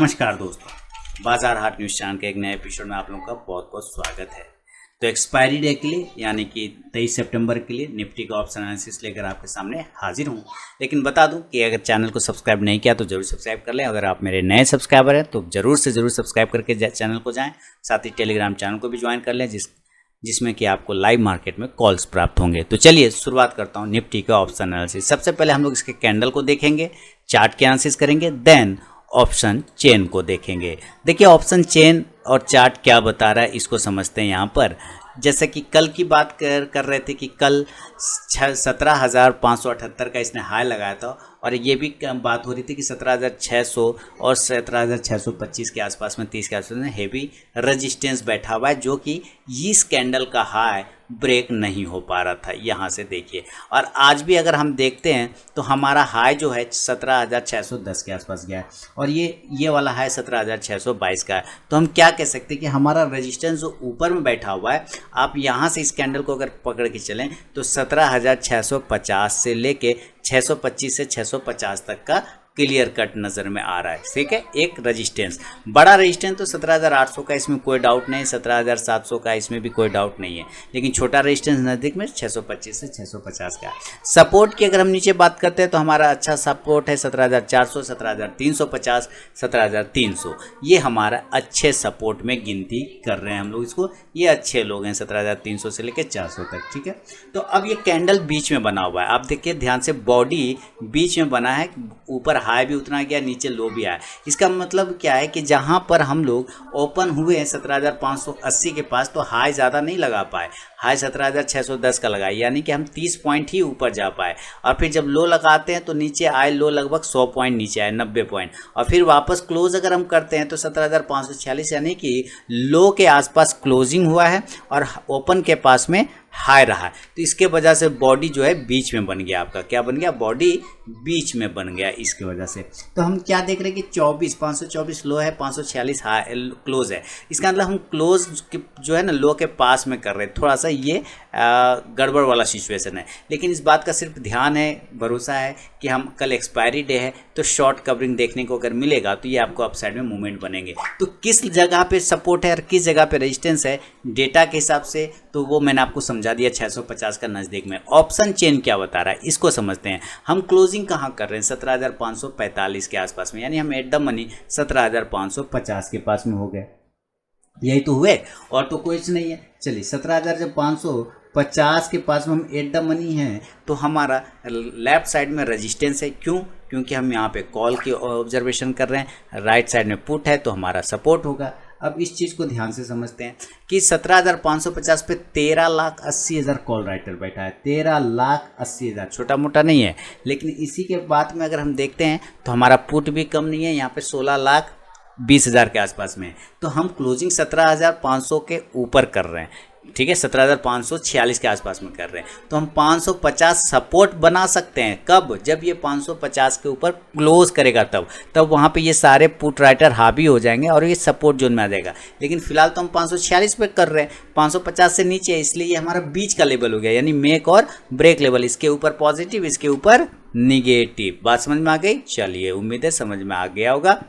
नमस्कार दोस्तों, बाजार हाट न्यूज़ चैनल के एक नए एपिसोड में आप लोगों का बहुत बहुत स्वागत है। तो एक्सपायरी डे के लिए यानी कि 23 सितंबर के लिए निफ्टी का ऑप्शन एनालिसिस लेकर आपके सामने हाजिर हूँ। लेकिन बता दूं कि अगर चैनल को सब्सक्राइब नहीं किया तो जरूर सब्सक्राइब कर लें। अगर आप मेरे नए सब्सक्राइबर हैं तो ज़रूर से ज़रूर सब्सक्राइब करके चैनल को जाएँ। साथ ही टेलीग्राम चैनल को भी ज्वाइन कर लें जिसमें कि आपको लाइव मार्केट में कॉल्स प्राप्त होंगे। तो चलिए शुरुआत करता हूँ निफ्टी का ऑप्शन एनालिसिस। सबसे पहले हम लोग इसके कैंडल को देखेंगे, चार्ट के एनालिसिस करेंगे, देन ऑप्शन चेन को देखेंगे। देखिए ऑप्शन चेन और चार्ट क्या बता रहा है इसको समझते हैं। यहाँ पर जैसे कि कल की बात कर रहे थे कि कल 17,578 का इसने हाई लगाया था और ये भी बात हो रही थी कि 17,600 और 17,625 के आसपास में 30 के आसपास में हेवी रेजिस्टेंस बैठा हुआ है, जो कि इस कैंडल का हाई ब्रेक नहीं हो पा रहा था। यहाँ से देखिए, और आज भी अगर हम देखते हैं तो हमारा हाई जो है 17,610 के आसपास गया है और ये वाला हाई 17,622 का है। तो हम क्या कह सकते हैं कि हमारा रेजिस्टेंस जो ऊपर में बैठा हुआ है, आप यहाँ से इस कैंडल को अगर पकड़ के चलें तो 17,650 से लेके 625 से 650 तक का क्लियर कट नज़र में आ रहा है। ठीक है, एक रेजिस्टेंस, बड़ा रेजिस्टेंस तो 17,800 का, इसमें कोई डाउट नहीं, 17,700 का इसमें भी कोई डाउट नहीं है, लेकिन छोटा रेजिस्टेंस नज़दीक में 625 से 650 का। सपोर्ट की अगर हम नीचे बात करते हैं तो हमारा अच्छा सपोर्ट है 17,400, 17,350, 17,300। ये हमारा अच्छे सपोर्ट में गिनती कर रहे हैं हम लोग इसको, ये अच्छे लोग हैं 17,300 से लेकर 400 तक। ठीक है, तो अब ये कैंडल बीच में बना हुआ है, आप देखिए ध्यान से, बॉडी बीच में बना है, ऊपर हाई भी उतना गया, नीचे लो भी आया। इसका मतलब क्या है कि जहां पर हम लोग ओपन हुए हैं 17,580 के पास तो हाई ज़्यादा नहीं लगा पाए, हाई 17,610 का लगाए, यानी कि हम 30 पॉइंट ही ऊपर जा पाए। और फिर जब लो लगाते हैं तो नीचे आए, लो लगभग 100 पॉइंट नीचे आए, 90 पॉइंट, और फिर वापस क्लोज अगर हम करते हैं तो 17,546 यानी कि लो के आसपास क्लोजिंग हुआ है और ओपन के पास में हाई रहा है। तो इसके वजह से बॉडी जो है बीच में बन गया, आपका क्या बन गया, बॉडी बीच में बन गया। इसके वजह से तो हम क्या देख रहे हैं कि 524 लो है, 546 हाई क्लोज है। इसका मतलब हम क्लोज जो है ना लो के पास में कर रहे हैं। थोड़ा सा ये गड़बड़ वाला सिचुएशन है, लेकिन इस बात का सिर्फ ध्यान है, भरोसा है कि हम कल एक्सपायरी डे है तो शॉर्ट कवरिंग देखने को अगर मिलेगा तो ये आपको अपसाइड में मूवमेंट बनेंगे। तो किस जगह पे सपोर्ट है और किस जगह पे रेजिस्टेंस है डेटा के हिसाब से, तो वो मैंने आपको समझा दिया 650 का नज़दीक में। ऑप्शन चेन क्या बता रहा है इसको समझते हैं। हम क्लोजिंग कहाँ कर रहे हैं 17,545 के आसपास में, यानी हम एट द मनी 17,550 के पास में हो गए, यही तो हुए और तो कुछ नहीं है। चलिए 17,550 के पास में हम एट द मनी हैं तो हमारा लेफ्ट साइड में रेजिस्टेंस है। क्यों? क्योंकि हम यहाँ पे कॉल की ऑब्जर्वेशन कर रहे हैं, राइट साइड में पुट है तो हमारा सपोर्ट होगा। अब इस चीज़ को ध्यान से समझते हैं कि 17,550 पे 13,80,000 कॉल राइटर बैठा है, 13,80,000, छोटा मोटा नहीं है। लेकिन इसी के बाद में अगर हम देखते हैं तो हमारा पुट भी कम नहीं है, यहाँ पे 16,20,000 के आसपास में। तो हम क्लोजिंग 17,500 के ऊपर कर रहे हैं, ठीक है, 17,546 के आसपास में कर रहे हैं। तो हम 550 सपोर्ट बना सकते हैं। कब? जब ये 550 के ऊपर क्लोज करेगा तब वहाँ पे ये सारे पुट राइटर हावी हो जाएंगे और ये सपोर्ट जोन में आ जाएगा। लेकिन फिलहाल तो हम 546 पे कर रहे हैं, 550 से नीचे, इसलिए ये हमारा बीच का लेवल हो गया, यानी मेक और ब्रेक लेवल। इसके ऊपर पॉजिटिव, इसके ऊपर निगेटिव। बात समझ में आ गई? चलिए, उम्मीद है समझ में आ गया होगा।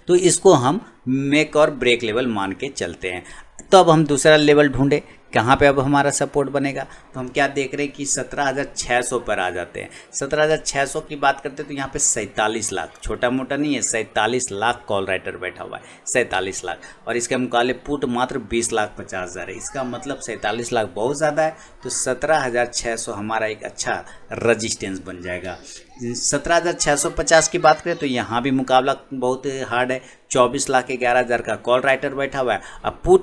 तो इसको हम मेक और ब्रेक लेवल मान के चलते हैं। तो अब हम दूसरा लेवल ढूंढे, कहाँ पे अब हमारा सपोर्ट बनेगा। तो हम क्या देख रहे हैं कि 17,600 पर आ जाते हैं। 17,600 की बात करते हैं तो यहाँ पे 47 लाख, छोटा मोटा नहीं है, 47 लाख कॉल राइटर बैठा हुआ है, 47 लाख, और इसके मुकाबले पुट मात्र 20,50,000 है। इसका मतलब 47 लाख बहुत ज़्यादा है। तो 17,600 हमारा एक अच्छा रजिस्टेंस बन जाएगा। 17,650 की बात करें तो यहाँ भी मुकाबला बहुत हार्ड है, 24,11,000 का कॉल राइटर बैठा हुआ है। अब पुट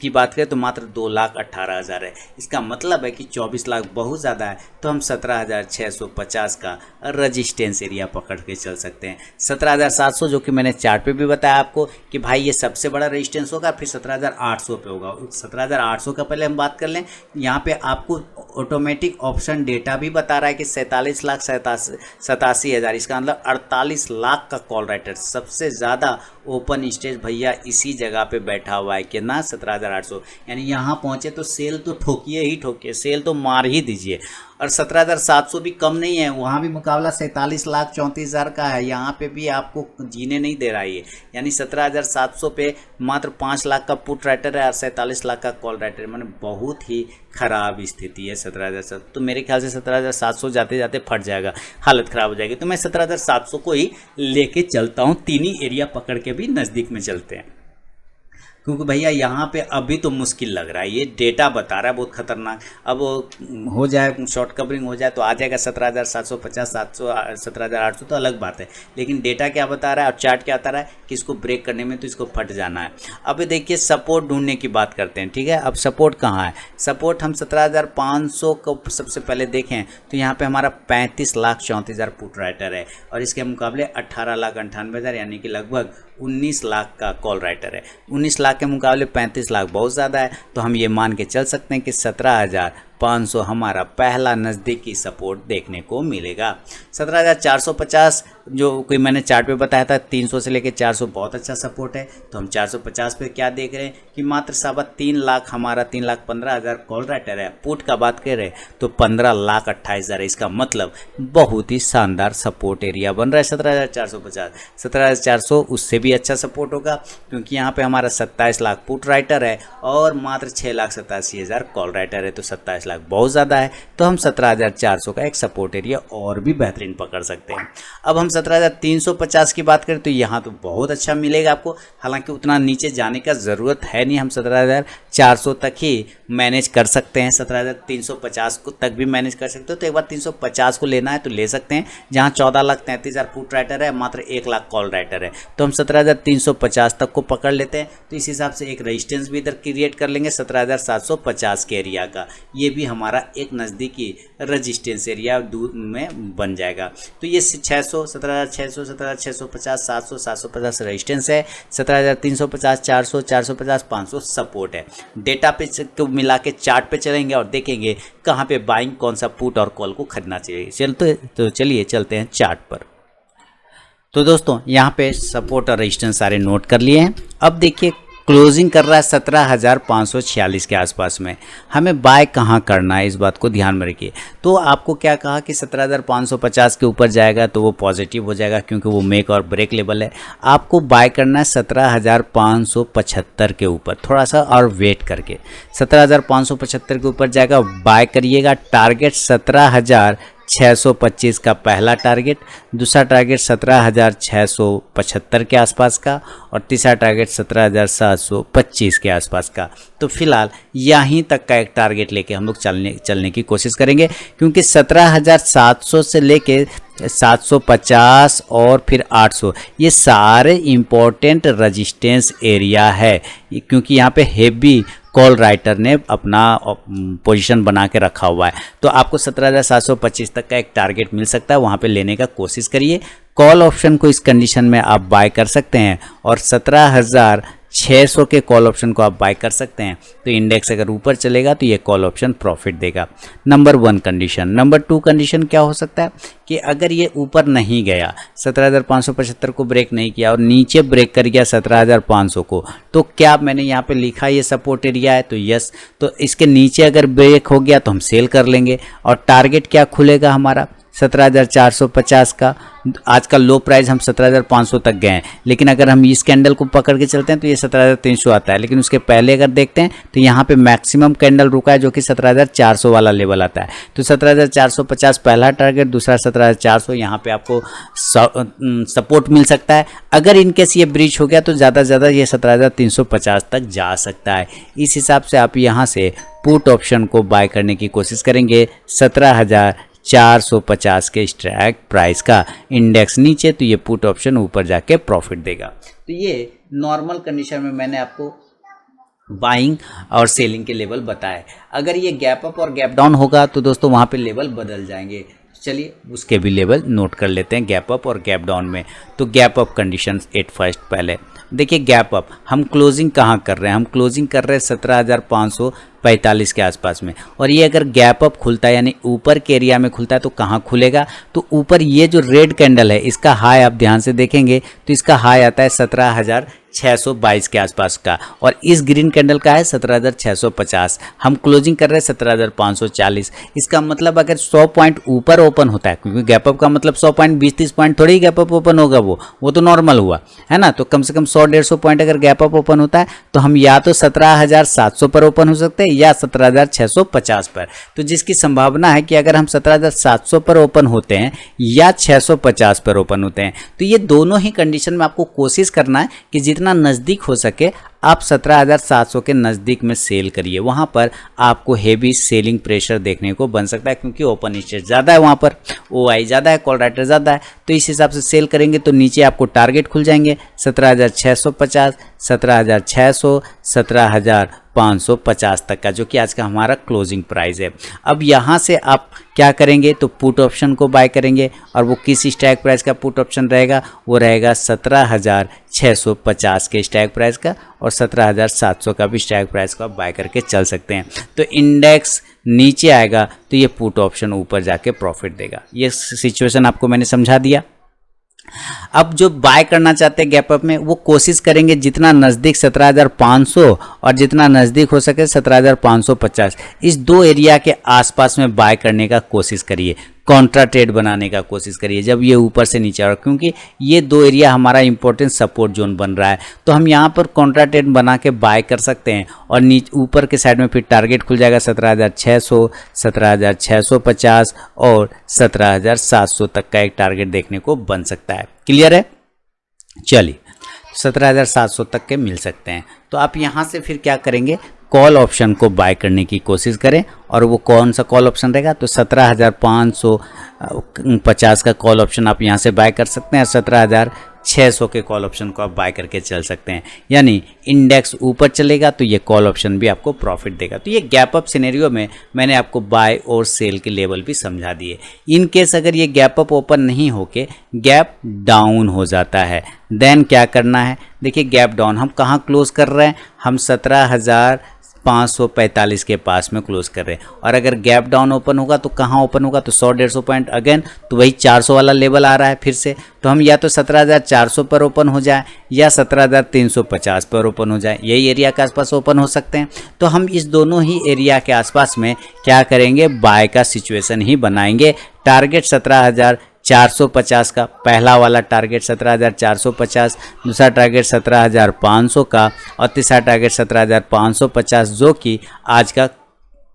की बात करें तो मात्र 2,18,000 है। इसका मतलब है कि 24 लाख बहुत ज़्यादा है। तो हम 17,650 का रजिस्टेंस एरिया पकड़ के चल सकते हैं। 17,700 जो कि मैंने चार्ट पे भी बताया आपको कि भाई ये सबसे बड़ा रजिस्टेंस होगा, फिर 17,800 पे होगा। 17,800 का पहले हम बात कर लें। यहाँ पे आपको ऑटोमेटिक ऑप्शन डेटा भी बता रहा है कि 47,87,000, इसका मतलब 48 लाख का कॉल राइटर, सबसे ज़्यादा ओपन स्टेज भैया इसी जगह पे बैठा हुआ है, कितना 17,800, यानी यहाँ पहुँचे तो सेल तो ठोकिए ही ठोकिए, सेल तो मार ही दीजिए। और 17,700 भी कम नहीं है, वहाँ भी मुकाबला 47,34,000 का है, यहाँ पे भी आपको जीने नहीं दे रहा है ये, यानी 17,700 पे मात्र 5 लाख का पुट राइटर है और 47 लाख का कॉल राइटर है, मैंने बहुत ही ख़राब स्थिति है 17,700। तो मेरे ख्याल से 17,700 जाते जाते फट जाएगा, हालत ख़राब हो जाएगी। तो मैं 17,700 को ही लेके चलता हूँ, तीन ही एरिया पकड़ के भी नज़दीक में चलते हैं, क्योंकि भैया यहाँ पे अभी तो मुश्किल लग रहा है, ये डेटा बता रहा है बहुत खतरनाक। अब हो जाए शॉर्ट कवरिंग हो जाए तो आ जाएगा 17,750, 700, 17,800 तो अलग बात है, लेकिन डेटा क्या बता रहा है और चार्ट क्या बता रहा है कि इसको ब्रेक करने में तो इसको फट जाना है। अब देखिए सपोर्ट ढूंढने की बात करते हैं, ठीक है। अब सपोर्ट कहाँ है, सपोर्ट हम 17,500 को सबसे पहले देखें तो यहाँ पर हमारा 35,34,000 पुट राइटर है और इसके मुकाबले 18,98,000 यानी कि लगभग 19 लाख का कॉल राइटर है। 19 लाख के मुकाबले 35 लाख बहुत ज़्यादा है, तो हम ये मान के चल सकते हैं कि 17,500 हमारा पहला नज़दीकी सपोर्ट देखने को मिलेगा। 17,450 जो कोई मैंने चार्ट पे बताया था 300 से लेकर 400 बहुत अच्छा सपोर्ट है, तो हम 450 पे क्या देख रहे हैं कि मात्र 3.25 लाख हमारा 3,15,000 कॉल राइटर है। पुट का बात करें तो 15,28,000 है, इसका मतलब बहुत ही शानदार सपोर्ट एरिया बन रहा है 17,450। 17,400 उससे भी अच्छा सपोर्ट होगा, क्योंकि यहाँ पे हमारा 27 लाख पुट राइटर है और मात्र 6,87,000 कॉल राइटर है, तो 27 लाख बहुत ज़्यादा है, तो हम 17,400 का एक सपोर्ट एरिया और भी बेहतरीन पकड़ सकते हैं। अब हम 17,350 की बात करें तो यहाँ तो बहुत अच्छा मिलेगा आपको, हालांकि उतना नीचे जाने का ज़रूरत है नहीं, हम 17,400 तक ही मैनेज कर सकते हैं, 17,350 को तक भी मैनेज कर सकते हो। तो एक बार 350 को लेना है तो ले सकते हैं, जहाँ 14,33,000 पुट राइटर है, मात्र 1 लाख कॉल राइटर है, तो हम 17,350 तक को पकड़ लेते हैं। तो इस हिसाब से एक रेजिस्टेंस भी इधर क्रिएट कर लेंगे 17,750 के एरिया का, ये भी हमारा एक नज़दीकी रजिस्टेंस एरिया दूर में बन जाएगा। तो ये 600, 17,600, 17,650, 700, 750 रेजिस्टेंस है, 17,350, 400, 450, 500 सपोर्ट है। डेटा पे को मिला के चार्ट पे चलेंगे और देखेंगे कहाँ पे बाइंग, कौन सा पुट और कॉल को खरीदना चाहिए। तो चलिए चलते हैं चार्ट पर। तो दोस्तों यहाँ पे सपोर्ट और रेजिस्टेंस सारे नोट कर लिए हैं। अब देखिए क्लोजिंग कर रहा है 17,546 के आसपास में, हमें बाय कहाँ करना है इस बात को ध्यान में रखिए। तो आपको क्या कहा कि 17,550 के ऊपर जाएगा तो वो पॉजिटिव हो जाएगा, क्योंकि वो मेक और ब्रेक लेवल है। आपको बाय करना है 17,575 के ऊपर, थोड़ा सा और वेट करके 17,575 के ऊपर जाएगा, बाय करिएगा। टारगेट 17,625 का पहला टारगेट, दूसरा टारगेट 17,675 के आसपास का और तीसरा टारगेट 17,725 के आसपास का। तो फिलहाल यहीं तक का एक टारगेट लेके हम लोग चलने की कोशिश करेंगे, क्योंकि 17,700 से लेके 750 और फिर 800 ये सारे इम्पोर्टेंट रजिस्टेंस एरिया है, क्योंकि यहाँ पे हेवी कॉल राइटर ने अपना पोजीशन बना के रखा हुआ है। तो आपको 17,725 तक का एक टारगेट मिल सकता है, वहाँ पे लेने का कोशिश करिए। कॉल ऑप्शन को इस कंडीशन में आप बाय कर सकते हैं और 17,600 के कॉल ऑप्शन को आप बाय कर सकते हैं। तो इंडेक्स अगर ऊपर चलेगा तो ये कॉल ऑप्शन प्रॉफिट देगा, नंबर 1 कंडीशन। नंबर 2 कंडीशन क्या हो सकता है कि अगर ये ऊपर नहीं गया, 17,575 को ब्रेक नहीं किया और नीचे ब्रेक कर गया 17,500 को, तो क्या मैंने यहाँ पे लिखा ये सपोर्ट एरिया है, तो यस, तो इसके नीचे अगर ब्रेक हो गया तो हम सेल कर लेंगे और टारगेट क्या खुलेगा हमारा 17,450 का। आज का लो प्राइस हम 17,500 तक गए हैं, लेकिन अगर हम इस कैंडल को पकड़ के चलते हैं तो ये 17,300 आता है, लेकिन उसके पहले अगर देखते हैं तो यहाँ पे मैक्सिमम कैंडल रुका है जो कि 17,400 वाला लेवल आता है। तो 17,450 पहला टारगेट, दूसरा 17,400, यहाँ पे आपको सपोर्ट मिल सकता है। अगर इनकेस ये ब्रीच हो गया तो ज़्यादा से ज़्यादा ये 17,350 तक जा सकता है। इस हिसाब से आप यहाँ से पुट ऑप्शन को बाय करने की कोशिश करेंगे 17,450 के स्ट्राइक प्राइस का। इंडेक्स नीचे तो ये पुट ऑप्शन ऊपर जाके प्रॉफिट देगा। तो ये नॉर्मल कंडीशन में मैंने आपको बाइंग और सेलिंग के लेवल बताए। अगर ये गैप अप और गैप डाउन होगा तो दोस्तों वहाँ पे लेवल बदल जाएंगे। चलिए उसके भी लेवल नोट कर लेते हैं गैप अप और गैप डाउन में। तो gap up condition at first पहले देखिए, गैप अप हम क्लोजिंग कहाँ कर रहे हैं, हम क्लोजिंग कर रहे हैं 17,500 45 के आसपास में। और ये अगर गैप अप खुलता है यानी ऊपर के एरिया में खुलता है तो कहाँ खुलेगा, तो ऊपर ये जो रेड कैंडल है इसका हाई आप ध्यान से देखेंगे तो इसका हाई आता है 17,622 के आसपास का, और इस ग्रीन कैंडल का है 17,650। हम क्लोजिंग कर रहे हैं 17,540। इसका मतलब अगर 100 पॉइंट ऊपर ओपन होता है, क्योंकि गैप अप का मतलब 100 पॉइंट 20-30 पॉइंट थोड़ी गैप अप ओपन होगा, वो तो नॉर्मल हुआ है ना। तो कम से कम 100-150 पॉइंट अगर गैप अप ओपन होता है तो हम या तो 17,700 पर ओपन हो सकते हैं या 17,650 पर। तो जिसकी संभावना है कि अगर हम 17,700 पर ओपन होते हैं या 650 पर ओपन होते हैं, तो ये दोनों ही कंडीशन में आपको कोशिश करना है कि जितना नज़दीक हो सके आप 17,700 के नज़दीक में सेल करिए। वहाँ पर आपको हेवी सेलिंग प्रेशर देखने को बन सकता है, क्योंकि ओपन इंटरेस्ट ज़्यादा है, वहाँ पर OI ज़्यादा है, कॉल राइटर ज़्यादा है। तो इस हिसाब से सेल करेंगे तो नीचे आपको टारगेट खुल जाएंगे 17,650, 17,600, 17,550 तक का, जो कि आज का हमारा क्लोजिंग प्राइस है। अब यहाँ से आप क्या करेंगे तो पुट ऑप्शन को बाय करेंगे, और वो किस स्ट्राइक प्राइस का पुट ऑप्शन रहेगा, वो रहेगा 17,650 के स्ट्राइक प्राइस का, और 17,700 का भी स्ट्राइक प्राइस को आप बाय करके चल सकते हैं। तो इंडेक्स नीचे आएगा तो ये पुट ऑप्शन ऊपर जाके प्रॉफिट देगा। ये सिचुएशन आपको मैंने समझा दिया। अब जो बाय करना चाहते हैं गैप अप में, वो कोशिश करेंगे जितना नज़दीक 17,500 और जितना नज़दीक हो सके 17,550, इस दो एरिया के आसपास में बाय करने का कोशिश करिए, कॉन्ट्रा ट्रेड बनाने का कोशिश करिए जब ये ऊपर से नीचे आ रहा है, क्योंकि ये दो एरिया हमारा इंपॉर्टेंट सपोर्ट जोन बन रहा है। तो हम यहाँ पर कॉन्ट्रा ट्रेड बना के बाय कर सकते हैं, और नीचे ऊपर के साइड में फिर टारगेट खुल जाएगा 17,600, 17,650 और 17,700 तक का एक टारगेट देखने को बन सकता है। क्लियर है? चलिए 17,700 तक के मिल सकते हैं। तो आप यहाँ से फिर क्या करेंगे, कॉल ऑप्शन को बाय करने की कोशिश करें। और वो कौन सा कॉल ऑप्शन रहेगा, तो 17,550 का कॉल ऑप्शन आप यहाँ से बाय कर सकते हैं, 17,600 के कॉल ऑप्शन को आप बाय करके चल सकते हैं। यानी इंडेक्स ऊपर चलेगा तो ये कॉल ऑप्शन भी आपको प्रॉफिट देगा। तो ये गैप अप सिनेरियो में मैंने आपको बाय और सेल के लेवल भी समझा दिए। इन केस अगर ये गैप अप ओपन नहीं होके गैप डाउन हो जाता है, देन क्या करना है, देखिए गैप डाउन हम कहाँ क्लोज कर रहे हैं, हम 17,545 के पास में क्लोज कर रहे हैं। और अगर गैप डाउन ओपन होगा तो कहाँ ओपन होगा, तो 100-150 पॉइंट अगेन, तो वही 400 वाला लेवल आ रहा है फिर से। तो हम या तो 17,400 पर ओपन हो जाए या 17,350 पर ओपन हो जाए, यही एरिया के आसपास ओपन हो सकते हैं। तो हम इस दोनों ही एरिया के आसपास में क्या करेंगे, बाय का सिचुएशन ही बनाएंगे। टारगेट 17,450 का, पहला वाला टारगेट 17,450, दूसरा टारगेट 17,500 का, और तीसरा टारगेट 17,550 जो कि आज का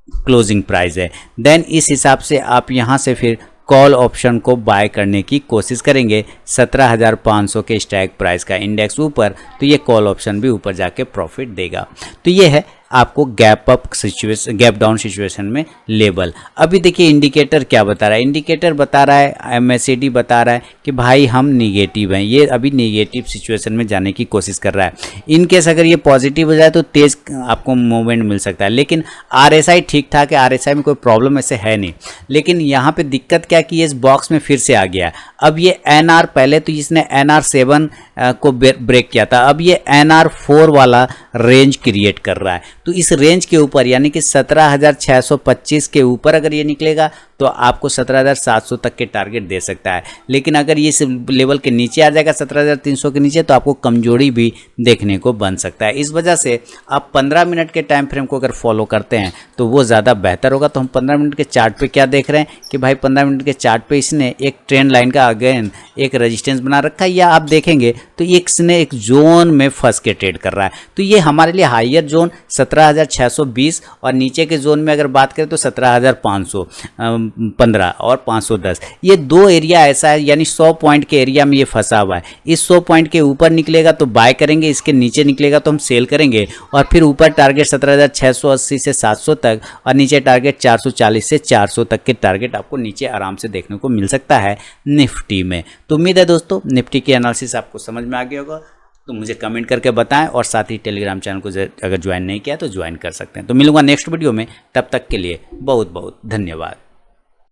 क्लोजिंग प्राइस है। देन इस हिसाब से आप यहाँ से फिर कॉल ऑप्शन को बाय करने की कोशिश करेंगे 17,500 के स्ट्राइक प्राइस का, इंडेक्स ऊपर तो ये कॉल ऑप्शन भी ऊपर जाके प्रॉफिट देगा। तो ये है आपको gap up situation, gap down situation में लेवल। अभी देखिए इंडिकेटर क्या बता रहा है, इंडिकेटर बता रहा है, MACD बता रहा है कि भाई हम निगेटिव हैं, ये अभी निगेटिव सिचुएशन में जाने की कोशिश कर रहा है। इन केस अगर ये पॉजिटिव हो जाए तो तेज आपको मूवमेंट मिल सकता है, लेकिन RSI ठीक ठाक है, RSI में कोई प्रॉब्लम ऐसे है नहीं। लेकिन यहाँ पे दिक्कत क्या कि इस बॉक्स में फिर से आ गया। अब ये NR, पहले तो इसने NR7 को ब्रेक किया था, अब ये NR4 वाला रेंज क्रिएट कर रहा है। तो इस रेंज के ऊपर यानी कि 17,625 के ऊपर अगर ये निकलेगा तो आपको 17,700 तक के टारगेट दे सकता है। लेकिन अगर ये इस लेवल के नीचे आ जाएगा 17,300 के नीचे तो आपको कमजोरी भी देखने को बन सकता है। इस वजह से आप 15 मिनट के टाइम फ्रेम को अगर फॉलो करते हैं तो वो ज़्यादा बेहतर होगा। तो हम 15 मिनट के चार्ट पे क्या देख रहे हैं कि भाई 15 मिनट के चार्ट पे इसने एक ट्रेंड लाइन का अगेन एक रेजिस्टेंस बना रखा है, या आप देखेंगे तो इसने एक जोन में फंस के ट्रेड कर रहा है। तो ये हमारे लिए हायर जोन 17,620 और नीचे के जोन में अगर बात करें तो 17,515 और 510, ये दो एरिया ऐसा है, यानी 100 पॉइंट के एरिया में ये फंसा हुआ है। इस 100 पॉइंट के ऊपर निकलेगा तो बाय करेंगे, इसके नीचे निकलेगा तो हम सेल करेंगे। और फिर ऊपर टारगेट 17,680 से 700 तक और नीचे टारगेट 440 से 400 तक के टारगेट आपको नीचे आराम से देखने को मिल सकता है निफ्टी में। तो उम्मीद है दोस्तों निफ्टी की एनालिसिस आपको समझ में आ गया होगा। तो मुझे कमेंट करके बताएं, और साथ ही टेलीग्राम चैनल को अगर ज्वाइन नहीं किया तो ज्वाइन कर सकते हैं। तो मिलूंगा नेक्स्ट वीडियो में, तब तक के लिए बहुत बहुत धन्यवाद।